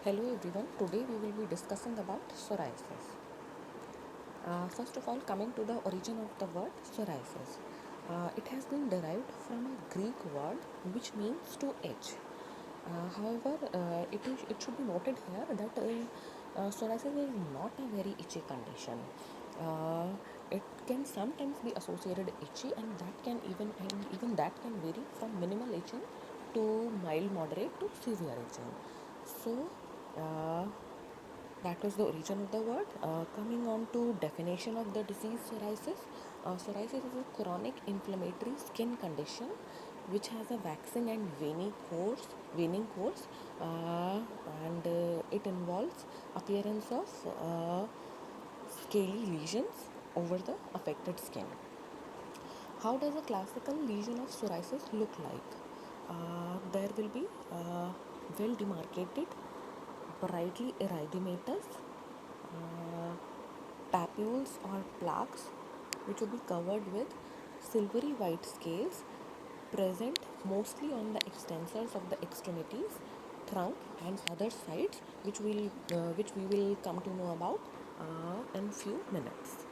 Hello everyone, today we will be discussing about psoriasis. First of all, coming to the origin of the word psoriasis. It has been derived from a Greek word which means to itch. However, it should be noted here that psoriasis is not a very itchy condition. Uh, it can sometimes be associated itchy, and even that can vary from minimal itching to mild, moderate to severe itching. So, uh, that was the origin of the word. Coming on to definition of the disease psoriasis. Psoriasis is a chronic inflammatory skin condition which has a waxing and waning course, uh, and it involves appearance of scaly lesions over the affected skin. How does a classical lesion of psoriasis look like? There will be well demarcated, brightly erythematous uh, papules or plaques which will be covered with silvery white scales present mostly on the extensors of the extremities, trunk and other sides, which we will come to know about in few minutes.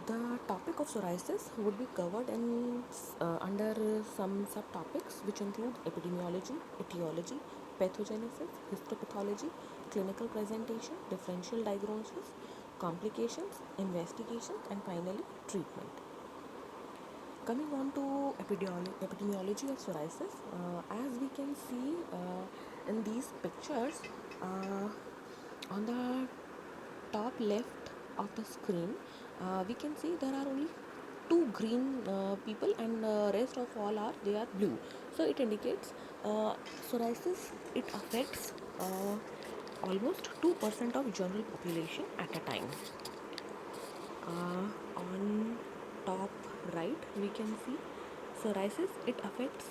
The topic of psoriasis would be covered in under some subtopics which include epidemiology, etiology, pathogenesis, histopathology, clinical presentation, differential diagnosis, complications, investigations, and finally treatment. Coming on to epidemiology of psoriasis, as we can see in these pictures, uh, on the top left of the screen, we can see there are only two green people, and rest of all are they are blue. So it indicates psoriasis. It affects almost 2% of general population at a time. On top right, we can see psoriasis. It affects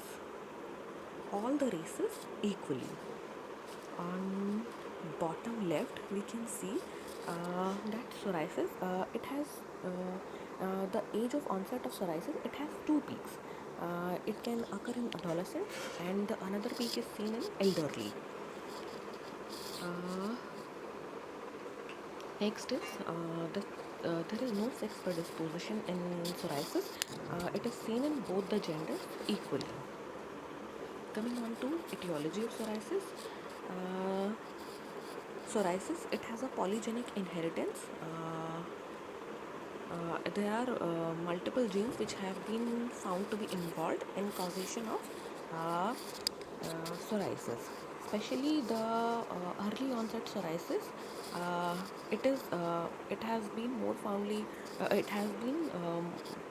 all the races equally. On bottom left, we can see that psoriasis. It has the age of onset of psoriasis. It has two peaks. It can occur in adolescents, and the another peak is seen in elderly. Uh, Next is there is no sex predisposition in psoriasis. It is seen in both the genders equally. Coming on to etiology of psoriasis. Uh, Psoriasis, it has a polygenic inheritance. There are multiple genes which have been found to be involved in causation of psoriasis, especially the early onset psoriasis. It has been it has been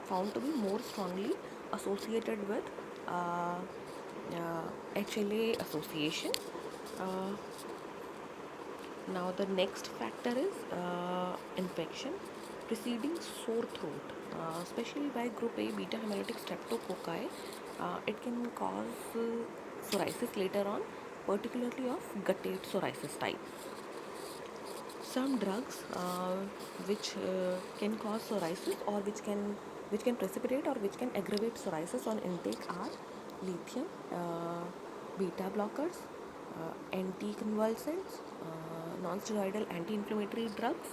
found to be more strongly associated with uh, HLA association. Uh, Now the next factor is infection preceding sore throat, especially by group A beta hemolytic streptococci. It can cause psoriasis later on, particularly of guttate psoriasis type. Some drugs which can cause psoriasis, or which can precipitate or which can aggravate psoriasis on intake are lithium, beta blockers, anticonvulsants, non-steroidal anti-inflammatory drugs,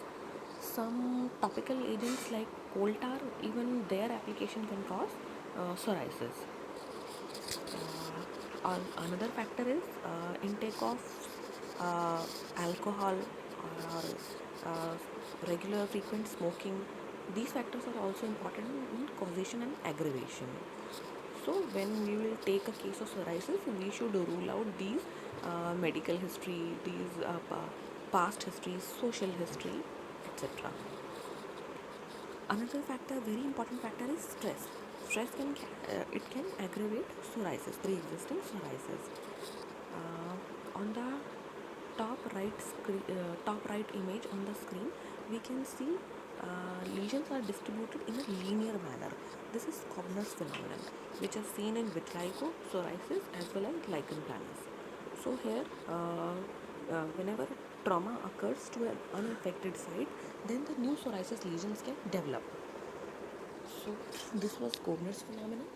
some topical agents like coal tar. Even their application can cause psoriasis. Another factor is intake of uh, alcohol, or uh, regular frequent smoking. These factors are also important in causation and aggravation. So when we will take a case of psoriasis, we should rule out these medical history, these past histories, social history, etc. Another factor, very important factor, is stress. Stress can aggravate psoriasis, pre-existing psoriasis. On the top right image on the screen, we can see lesions are distributed in a linear manner. This is Cobner's phenomenon, which is seen in vitiligo, psoriasis, as well as lichen planus. So here, whenever trauma occurs to an unaffected site, then the new psoriasis lesions can develop. So this was Cobner's phenomenon.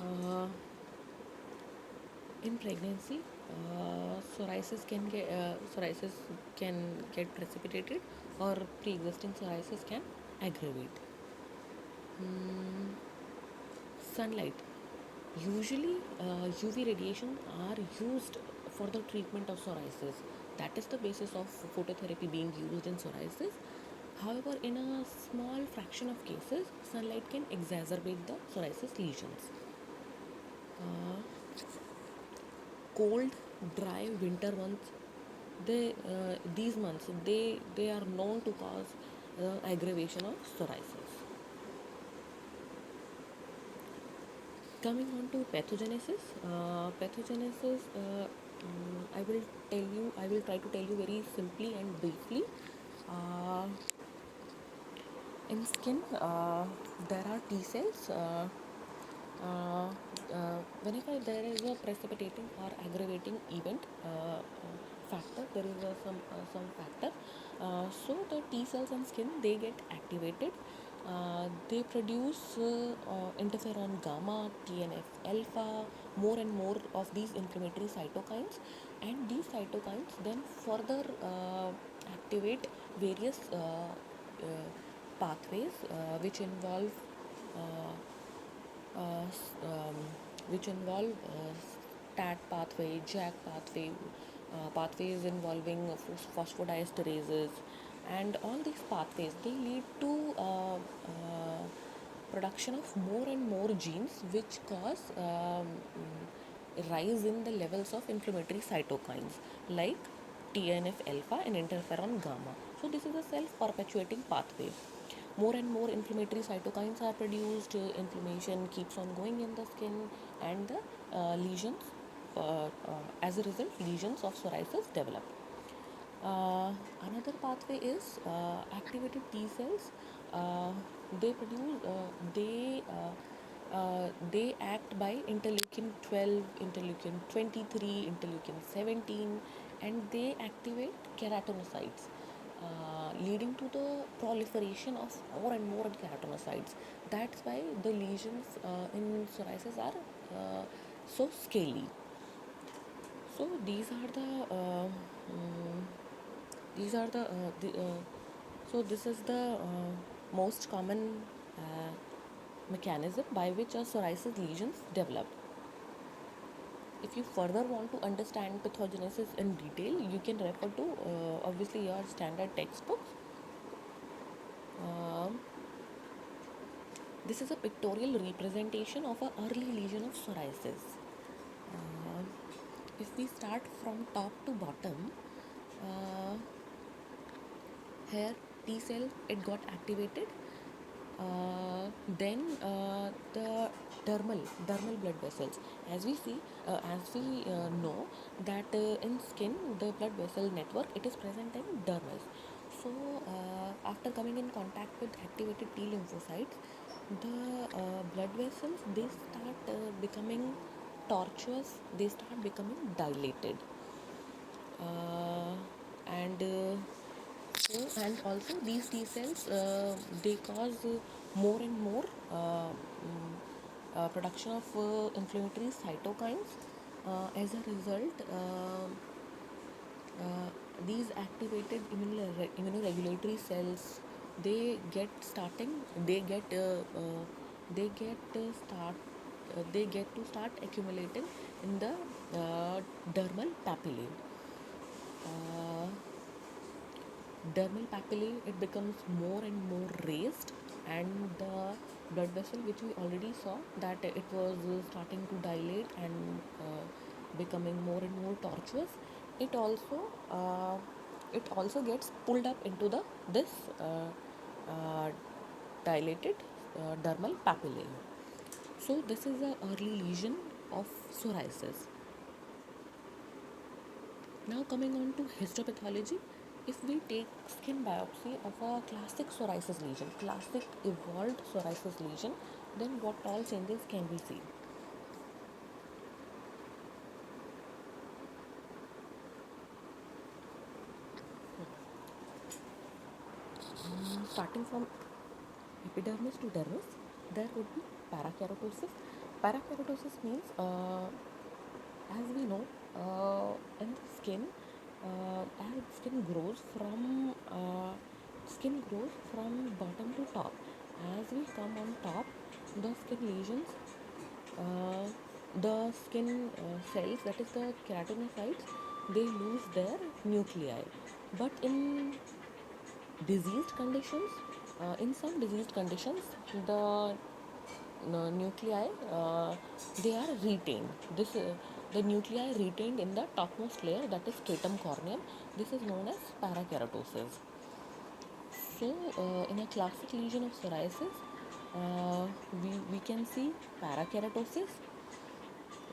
Uh, In pregnancy, psoriasis can get precipitated, or pre-existing psoriasis can aggravate. Sunlight. Usually, UV radiation are used for the treatment of psoriasis. That is the basis of phototherapy being used in psoriasis. However, in a small fraction of cases, sunlight can exacerbate the psoriasis lesions. Cold, dry winter months, these months they are known to cause aggravation of psoriasis. Coming on to pathogenesis, I will try to tell you very simply and briefly. Uh, in skin, there are T cells. Whenever there is a precipitating or aggravating event factor, there is some factor. So the T cells and skin, they get activated. They produce interferon gamma, TNF alpha, more and more of these inflammatory cytokines, and these cytokines then further activate various pathways uh, which involve STAT pathway, JAK pathway, pathways involving phosphodiesterases, and all these pathways, they lead to production of more and more genes which cause rise in the levels of inflammatory cytokines like TNF alpha and interferon gamma. So this is a self-perpetuating pathway. More and more inflammatory cytokines are produced, inflammation keeps on going in the skin, and the lesions, as a result, lesions of psoriasis develop. Another pathway is activated T cells. Uh, they produce, they act by interleukin 12, interleukin 23, interleukin 17, and they activate keratinocytes, leading to the proliferation of more and more keratinocytes. That's why the lesions in psoriasis are so scaly. So these are so this is the most common uh, mechanism by which a psoriasis lesions develop. If you further want to understand pathogenesis in detail, you can refer to obviously your standard textbooks. Um, this is a pictorial representation of an early lesion of psoriasis. Uh, if we start from top to bottom, uh, here T cell, it got activated. Then the dermal blood vessels, as we see, as we know that in skin, the blood vessel network, it is present in dermis. So after coming in contact with activated T lymphocytes, the blood vessels, they start becoming tortuous, they start becoming dilated. uh, and and also these T cells, they cause more and more production of inflammatory cytokines. As a result, these activated immunoregulatory cells, they get starting they get start they get to start accumulating in the dermal papillae. uh, Dermal papillae, it becomes more and more raised, and the blood vessel, which we already saw that it was starting to dilate and becoming more and more tortuous, it also uh, it also gets pulled up into the this uh, dilated dermal papillae. So this is a early lesion of psoriasis. Now coming on to histopathology, if we take skin biopsy of a classic psoriasis lesion, classic evolved psoriasis lesion, then what all changes can we see? Starting from epidermis to dermis, there would be parakeratosis. Parakeratosis means, as we as skin grows from bottom to top. As we come on top, the skin lesions, uh, the skin cells, that is the keratinocytes, they lose their nuclei. But diseased conditions, in some diseased conditions, the nuclei, they are retained. The nuclei retained in the topmost layer, that is stratum corneum. This is known as parakeratosis. So, in a classic lesion of psoriasis, we can see parakeratosis.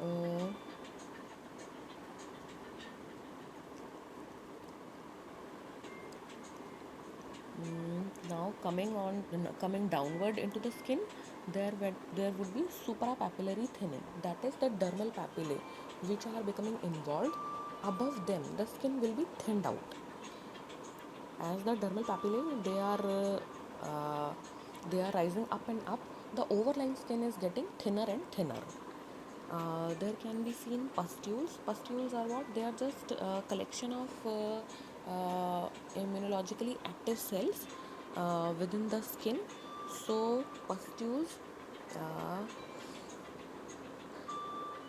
Uh, Now coming downward into the skin, there would be suprapapillary thinning. That is the dermal papillae, which are becoming involved. Above them, the skin will be thinned out. As the dermal papillae, they are rising up and up. The overlying skin is getting thinner and thinner. There can be seen pustules. Pustules are what? They are just a collection of immunologically active cells within the skin. So pustules, uh,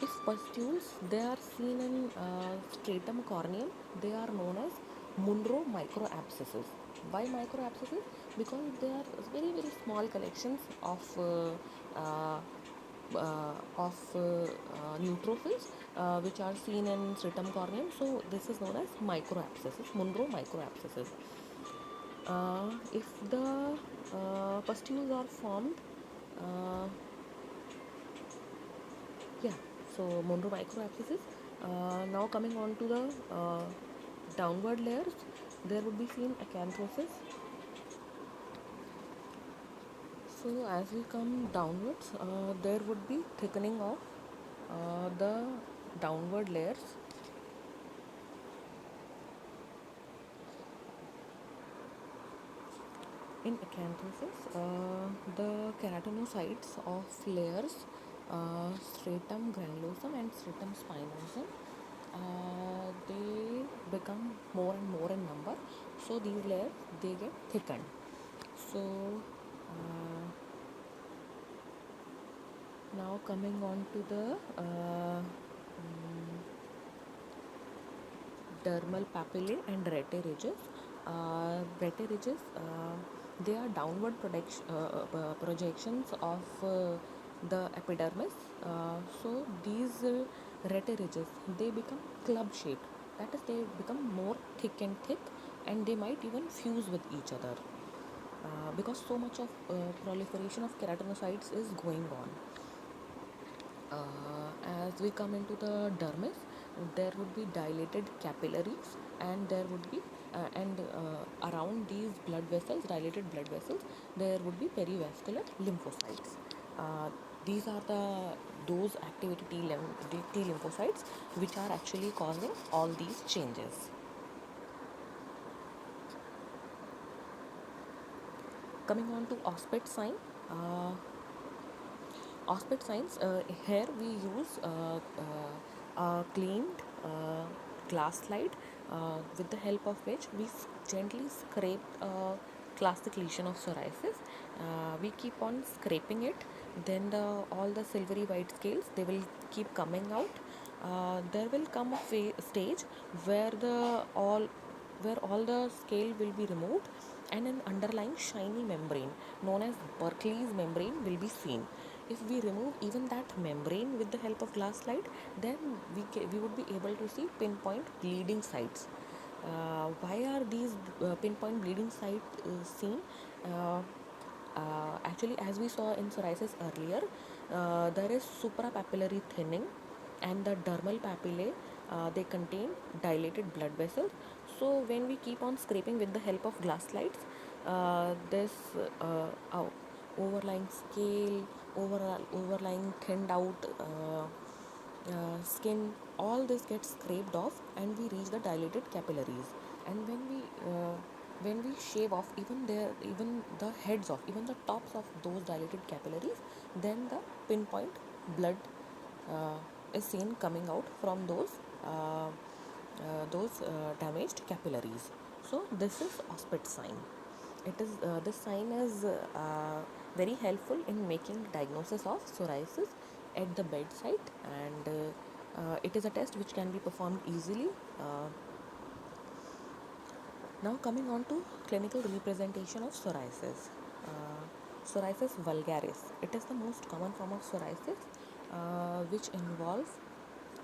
if pustules they are seen in stratum corneum, they are known as Munro microabscesses. Why microabscesses? Because they are very very small collections uh, neutrophils which are seen in stratum corneum. So this is known as microabscesses, Munro microabscesses. If the pustules are formed, uh, yeah, so Monroe microabscesses. Now coming on to the downward layers, there would be seen acanthosis. So as we come downwards, there would be thickening of the downward layers. In acanthosis, the keratinocytes of layers stratum granulosum and stratum spinosum, they become more and more in number. So these layers they get thickened. So now coming on to the dermal papillae and rete ridges. Rete ridges, they are downward projections of the epidermis. So these rete ridges, they become club shaped. That is, they become more thick and thick, and they might even fuse with each other because so much of proliferation of keratinocytes is going on. As we come into the dermis, there would be dilated capillaries, and there would be and around these blood vessels, dilated blood vessels, there would be perivascular lymphocytes. Uh, these are those activated T lymphocytes which are actually causing all these changes. Coming on to Auspet sign. Uh, Auspet signs, here we use a cleaned glass slide with the help of which we gently scrape a classic lesion of psoriasis. We keep on scraping it, then all the silvery white scales, they will keep coming out. There will come a stage where where all the scale will be removed, and an underlying shiny membrane known as Berkeley's membrane will be seen. If we remove even that membrane with the help of glass slide, then we would be able to see pinpoint bleeding sites. Why are these pinpoint bleeding sites seen? Uh, Actually, as we saw in psoriasis earlier, there is suprapapillary thinning, and the dermal papillae, they contain dilated blood vessels. So when we keep on scraping with the help of glass slides, this overlying scale, overlying thinned out skin, all this gets scraped off, and we reach the dilated capillaries. And when we shave off even the heads of, even the tops of those dilated capillaries, then the pinpoint blood uh, is seen coming out from those those damaged capillaries. So this is Auspitz sign. It is this sign is very helpful in making diagnosis of psoriasis at the bedside, and it is a test which can be performed easily. Now coming on to clinical representation of psoriasis. Psoriasis vulgaris. It is the most common form of psoriasis, which involves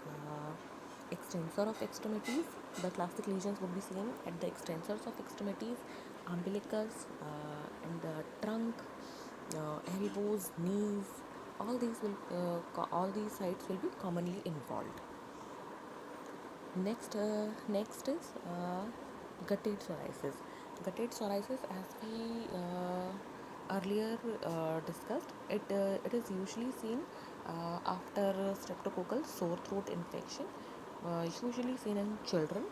uh, extensor of extremities. The classic lesions would be seen at the extensors of extremities, umbilicus, and the trunk, elbows, knees. All these sites will be commonly involved. Next is gutted psoriasis. Gutted psoriasis, as we earlier discussed, it is usually seen after streptococcal sore throat infection, usually seen in children.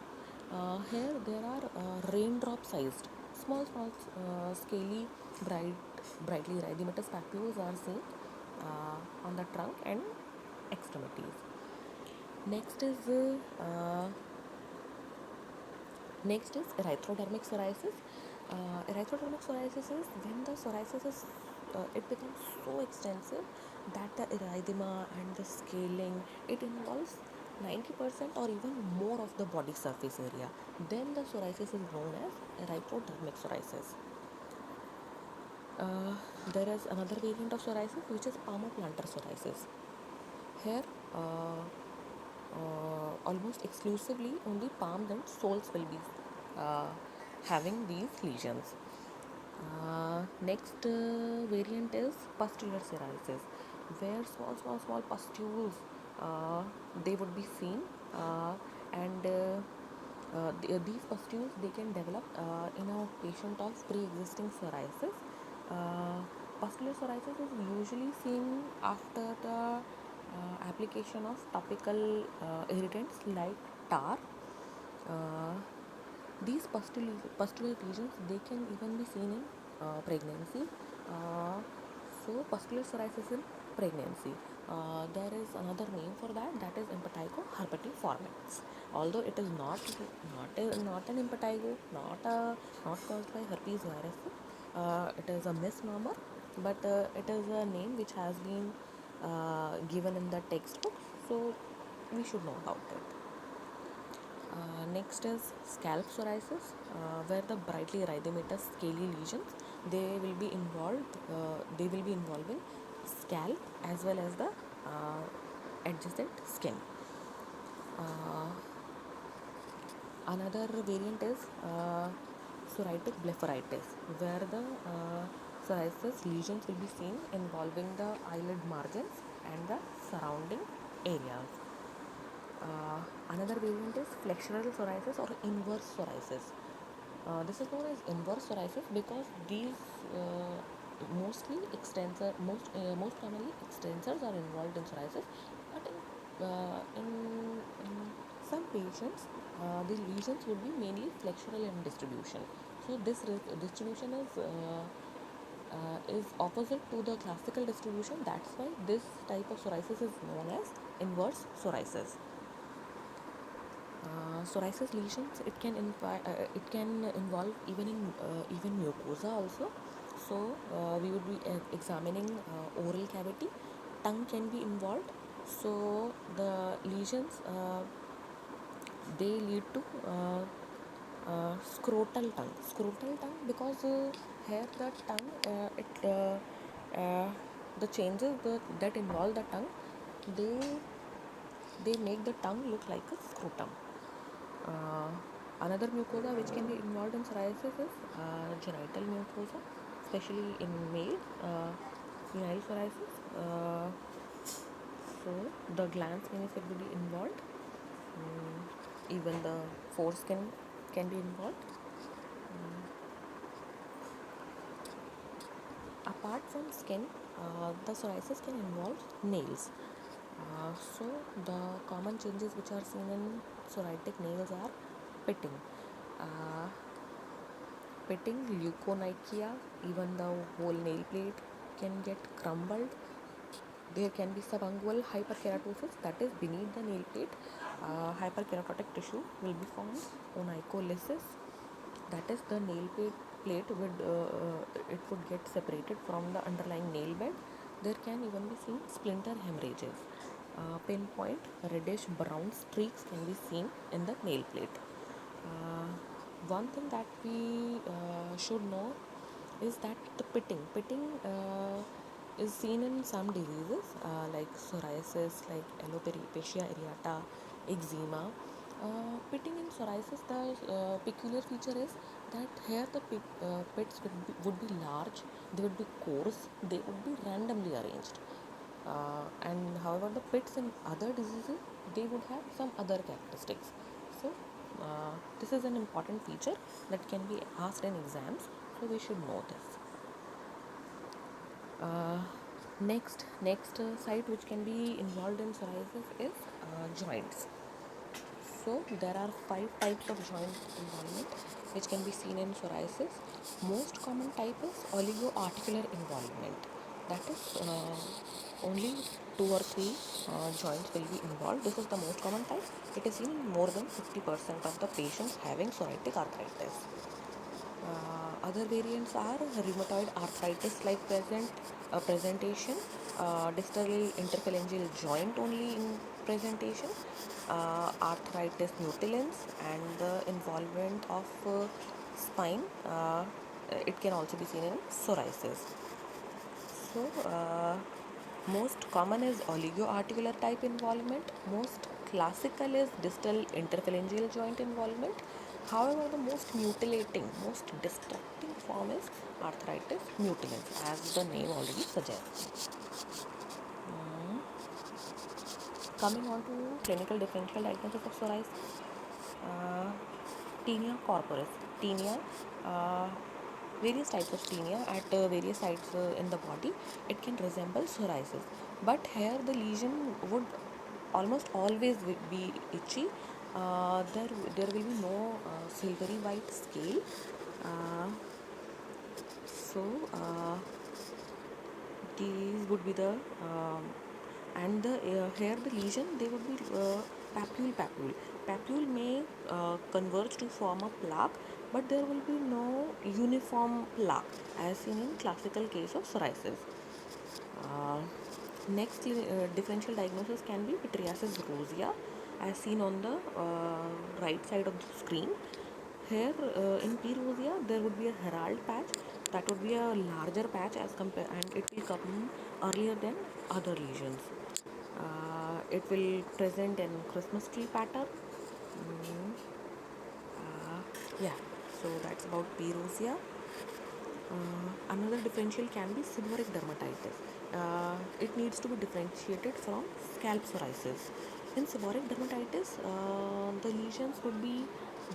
Here there are raindrop-sized, small, scaly, brightly erythematous papules are seen on the trunk and extremities. Next is Next is erythrodermic psoriasis. Erythrodermic psoriasis is when the psoriasis is it becomes so extensive that the erythema and the scaling it involves 90% or even more of the body surface area. Then the psoriasis is known as erythrodermic psoriasis. Uh, there is another variant of psoriasis which is palmoplantar psoriasis. Here, almost exclusively only palms and soles will be uh, having these lesions. Next variant is pustular psoriasis, where small pustules they would be seen, and these pustules they can develop in a patient of pre-existing psoriasis. Uh, Pustular psoriasis is usually seen after the application of topical irritants like tar. Uh, these pustular lesions they can even be seen in pregnancy. Uh, so pustular psoriasis in pregnancy. There is another name for that, that is impetigo herpetiformis. Although it is not an impetigo, not caused by herpes virus. It is a misnomer, but it is a name which has been given in the textbook, so we should know about it. Next is scalp psoriasis, where the brightly erythematous scaly lesions they will be involved. They will be involving scalp as well as the adjacent skin. Uh, Another variant is psoriatic blepharitis, where the psoriasis lesions will be seen involving the eyelid margins and the surrounding areas. Another variant is flexural psoriasis or inverse psoriasis. This is known as inverse psoriasis because these most commonly extensors are involved in psoriasis, but in some patients the lesions would be mainly flexural in distribution. So this distribution is opposite to the classical distribution. That's why this type of psoriasis is known as inverse psoriasis. Psoriasis lesions it can involve even mucosa also. So we would be examining oral cavity. Tongue can be involved. So the lesions they lead to scrotal tongue because here the tongue the changes that involve the tongue they make the tongue look like a scrotum. Uh, Another mucosa which can be involved in psoriasis is genital mucosa, especially in males. Genital psoriasis. So the glands can be involved. Even the foreskin can be involved. Apart from skin, the psoriasis can involve nails. So the common changes which are seen in psoriatic nails are pitting. Uh, Pitting, leukonychia, even the whole nail plate can get crumbled. There can be subungual hyperkeratosis, that is beneath the nail plate. hyperkeratotic tissue will be formed. Onycholysis, that is the plate would it would get separated from the underlying nail bed. There can even be seen splinter hemorrhages. Pinpoint reddish brown streaks can be seen in the nail plate. uh, One thing that we should know is that the pitting is seen in some diseases like psoriasis, like alopecia areata, eczema. Pitting in psoriasis, the peculiar feature is that here the pits would be large, they would be coarse, they would be randomly arranged. And however, the pits in other diseases, they would have some other characteristics. So this is an important feature that can be asked in exams, so we should know this. uh, next site which can be involved in psoriasis is joints. So there are 5 types of joint involvement which can be seen in psoriasis. Most common type is oligoarticular involvement. That is only 2 or 3 joints will be involved. This is the most common type. It is seen in more than 50% of the patients having psoriatic arthritis. Other variants are rheumatoid arthritis like presentation, distal interphalangeal joint only in presentation, arthritis mutilans, and the involvement of spine. It can also be seen in psoriasis. So, most common is oligoarticular type involvement. Most classical is distal interphalangeal joint involvement. However, the most mutilating, most destructing form is arthritis mutilans, as the name already suggests. Mm. Coming on to clinical differential diagnosis of psoriasis, uh, tinea corporis. Tinea, uh, various types of tinea at various sites in the body. It can resemble psoriasis, but here the lesion would almost always be itchy. There will be no silvery white scale. Uh, so these would be the and the here the lesion, they would be papule may converge to form a plaque, but there will be no uniform plaque as seen in classical case of psoriasis. uh, Next differential diagnosis can be pityriasis rosea as seen on the right side of the screen. Here in P. rosea there would be a herald patch, that would be a larger patch as compared, and it will come earlier than other lesions. It will present in Christmas tree pattern. Mm, yeah, so that's about P. rosea. Another differential can be seborrheic dermatitis. It needs to be differentiated from scalp psoriasis. In seborrheic dermatitis, the lesions would be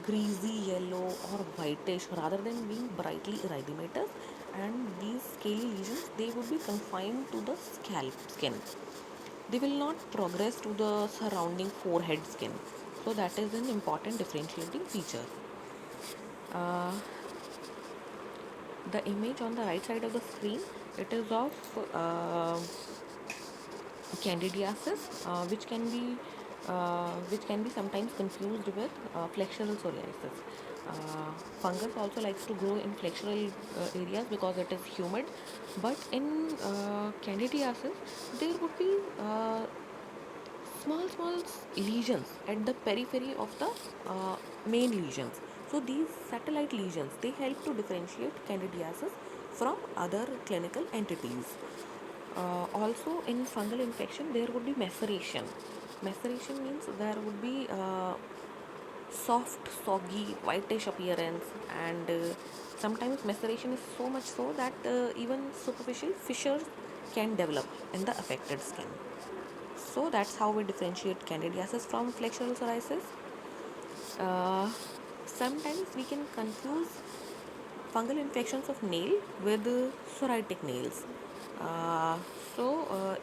greasy yellow or whitish rather than being brightly erythematous, and these scaly lesions, they would be confined to the scalp skin. They will not progress to the surrounding forehead skin. So that is an important differentiating feature. Uh, the image on the right side of the screen, it is of candidiasis, which can be sometimes confused with flexural psoriasis. Fungus also likes to grow in flexural areas because it is humid, but in candidiasis there would be small lesions at the periphery of the main lesions. So these satellite lesions, they help to differentiate candidiasis from other clinical entities. Also in fungal infection there would be maceration. Maceration means there would be soft, soggy, whitish appearance, and sometimes maceration is so much so that even superficial fissures can develop in the affected skin. So that's how we differentiate candidiasis from flexural psoriasis. Uh, Sometimes we can confuse fungal infections of nail with psoriatic nails. Uh,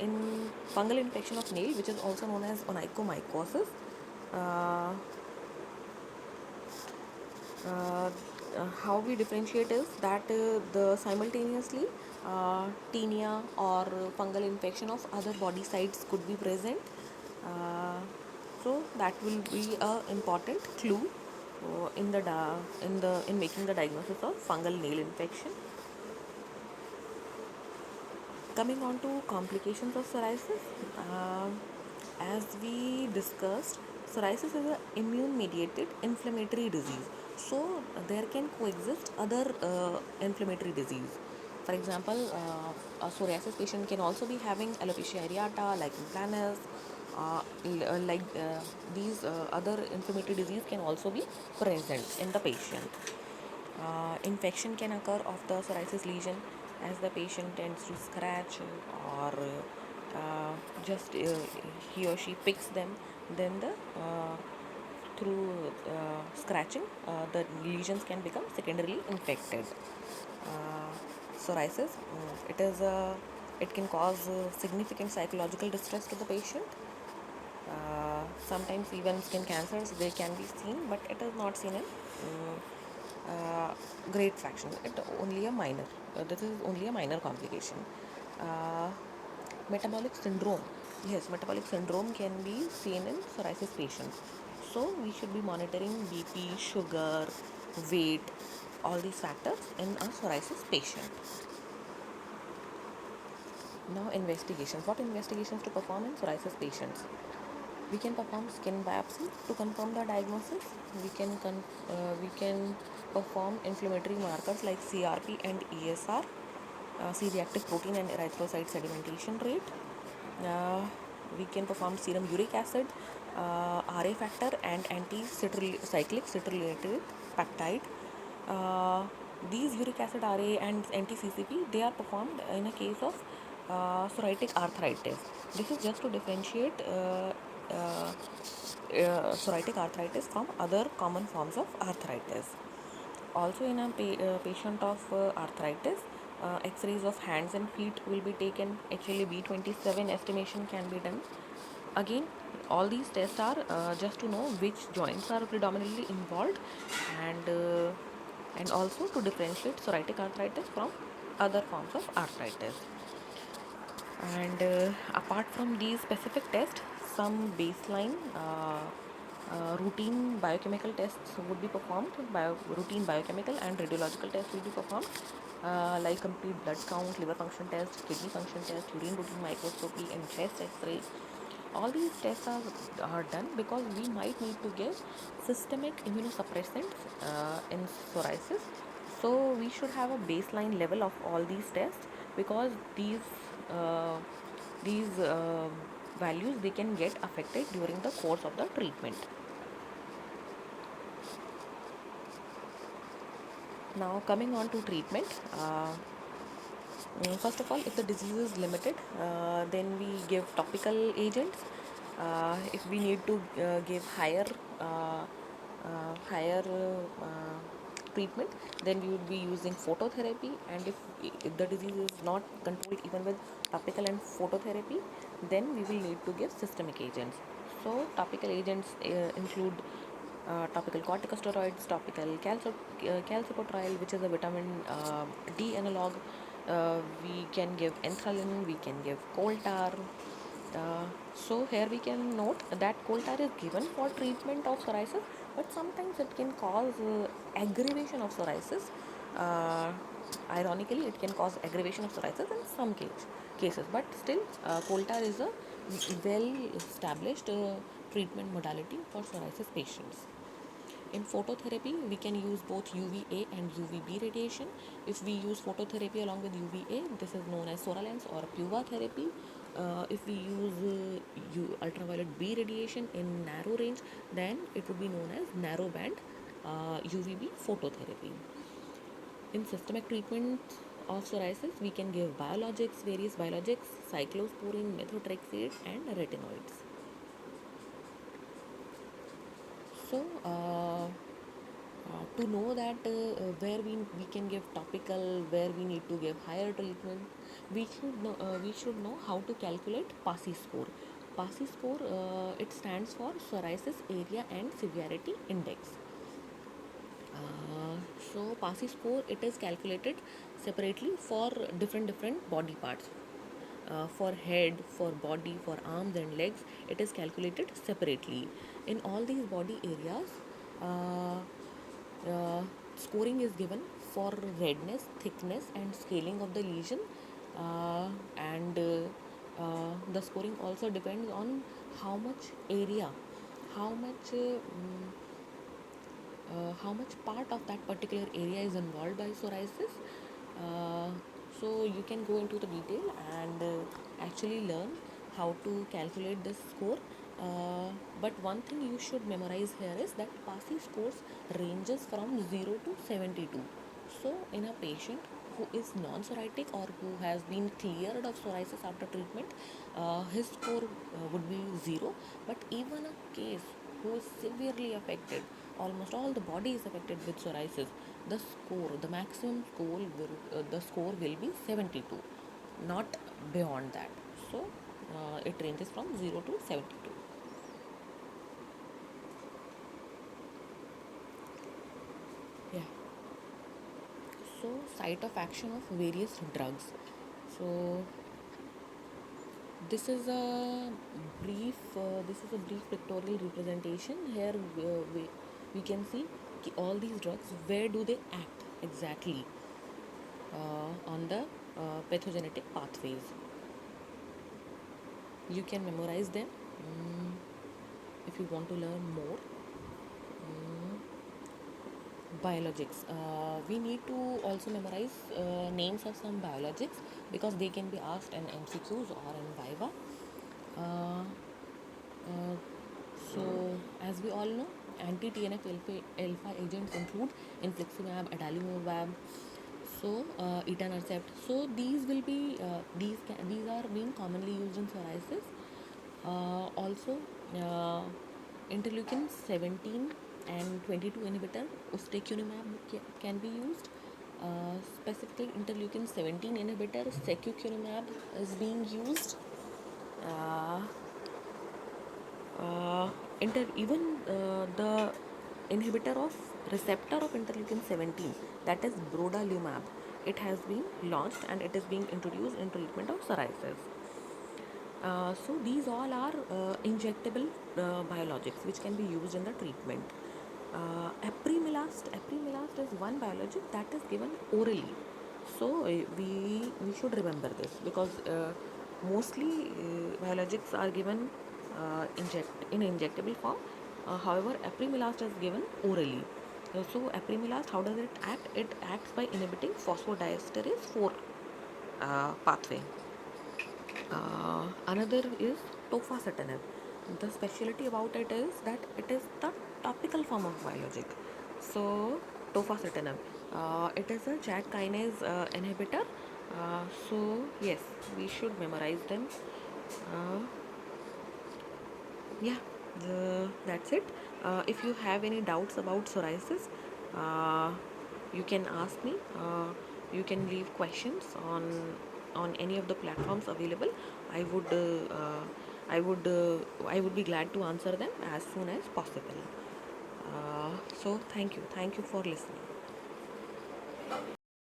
in fungal infection of nail, which is also known as onychomycosis, uh, uh, how we differentiate is that the simultaneously tinea or fungal infection of other body sites could be present. Uh, So that will be a important clue in making the diagnosis of fungal nail infection. Coming on to complications of psoriasis, as we discussed, psoriasis is an immune mediated inflammatory disease. So there can coexist other inflammatory disease. For example, a psoriasis patient can also be having alopecia areata, lichen planus, these other inflammatory disease can also be present in the patient. Infection can occur of the psoriasis lesion as the patient tends to scratch or just he or she picks them, then through scratching the lesions can become secondarily infected. Psoriasis, it can cause significant psychological distress to the patient. Sometimes even skin cancers they can be seen, but it is not seen in great fraction. It only a minor. This is only a minor complication. Uh, Metabolic syndrome. Yes, metabolic syndrome can be seen in psoriasis patients. So we should be monitoring BP, sugar, weight, all these factors in a psoriasis patient. Now investigations. What investigations to perform in psoriasis patients? We can perform skin biopsy to confirm the diagnosis. We can perform inflammatory markers like CRP and ESR, C-reactive protein and erythrocyte sedimentation rate. Uh, we can perform serum uric acid, RA factor, and anti-cyclic citrullinergic peptide. Uh, these uric acid, RA, and anti-CCP they are performed in a case of psoriatic arthritis. This is just to differentiate psoriatic arthritis from other common forms of arthritis. Also, in a patient of arthritis, X-rays of hands and feet will be taken. Actually, B27 estimation can be done. Again, all these tests are just to know which joints are predominantly involved, and uh, and also to differentiate psoriatic arthritis from other forms of arthritis. And apart from these specific tests, some baseline routine biochemical tests would be performed. Routine biochemical and radiological tests will be performed, like complete blood count, liver function test, kidney function test, urine routine microscopy, and chest X-ray. All these tests are done because we might need to give systemic immunosuppressants in psoriasis. So we should have a baseline level of all these tests because uh, these values they can get affected during the course of the treatment. Now coming on to treatment. First of all, if the disease is limited, then we give topical agents. If we need to give treatment, then we would be using phototherapy. And if the disease is not controlled even with topical and phototherapy, then we will need to give systemic agents. So topical agents include topical corticosteroids, topical calcipotriol, which is a vitamin D analog. We can give enthalin, we can give coal tar. So here we can note that coal tar is given for treatment of psoriasis, but sometimes it can cause aggravation of psoriasis. Uh, Ironically, it can cause aggravation of psoriasis in some cases, but still, coal tar is a well established treatment modality for psoriasis patients. In phototherapy, we can use both UVA and UVB radiation. If we use phototherapy along with UVA, this is known as Soralens or PUVA therapy. If we use ultraviolet B radiation in narrow range, then it would be known as narrow band UVB phototherapy. In systemic treatment of psoriasis, we can give various biologics, cyclosporine, methotrexate, and retinoids. So, to know that where we can give topical, where we need to give higher treatment, we should know how to calculate PASI score. PASI score it stands for psoriasis area and severity index. So PASI score it is calculated separately for different body parts. For head, for body, for arms and legs, it is calculated separately. In all these body areas, uh, uh, scoring is given for redness, thickness, and scaling of the lesion, and the scoring also depends on how much area, how much how much part of that particular area is involved by psoriasis. Uh, so you can go into the detail and actually learn how to calculate this score. But one thing you should memorize here is that PASI scores ranges from 0 to 72. So in a patient who is non-psoriatic or who has been cleared of psoriasis after treatment, his score would be 0. But even a case who is severely affected, almost all the body is affected with psoriasis, the maximum the score will be 72, not beyond that. So it ranges from 0 to 72. Yeah. So site of action of various drugs. So this is a brief pictorial representation. Here we can see all these drugs, where do they act exactly on the pathogenetic pathways. You can memorize them if you want to learn more. Biologics. We need to also memorize names of some biologics because they can be asked in MCQs or in Viva. Uh, uh, so, as we all know, anti-TNF alpha agents include infliximab, adalimumab, so etanercept. So these are being commonly used in psoriasis. Also, uh, interleukin 17 and 22 inhibitor ustekinumab can be used. Specifically, interleukin 17 inhibitor secukinumab is being used. Uh, Even the inhibitor of receptor of interleukin 17, that is brodalumab, it has been launched and it is being introduced in treatment of psoriasis. So these all are injectable biologics which can be used in the treatment. Apremilast is one biologic that is given orally. So we should remember this because mostly biologics are given in injectable form. However, apremilast is given orally. So apremilast, how does it act? It acts by inhibiting phosphodiesterase 4 pathway. Another is tofacitinib. The specialty about it is that it is the topical form of biologic. So tofacitinib, it is a JAK kinase inhibitor. So yes, we should memorize them. Uh, yeah, that's it. If you have any doubts about psoriasis, uh, you can ask me. You can leave questions on any of the platforms available. I would I would be glad to answer them as soon as possible. So thank you for listening.